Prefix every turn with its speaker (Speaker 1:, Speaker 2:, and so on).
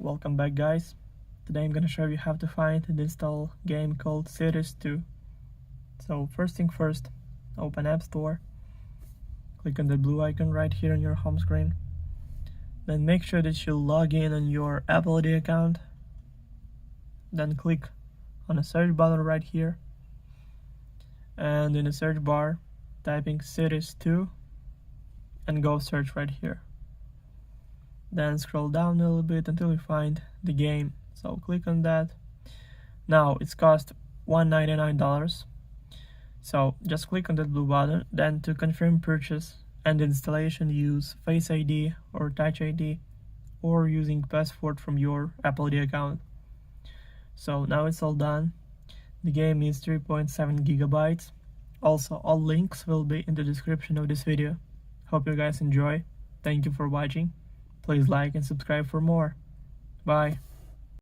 Speaker 1: Welcome back, guys. Today I'm gonna show you how to find and install a game called Cytus 2. So first thing first, open App Store, click on the blue icon right here on your home screen. Then make sure that you log in on your Apple ID account. Then click on the search button right here, and in the search bar typing Cytus 2 and go search right here. Then scroll down a little bit until you find the game, so click on that. Now it's cost $199, so just click on that blue button. Then to confirm purchase and installation, use Face ID or Touch ID or using password from your Apple ID account. So now it's all done. The game is 3.7 gigabytes. Also, all links will be in the description of this video. Hope you guys enjoy. Thank you for watching. Please like and subscribe for more. Bye.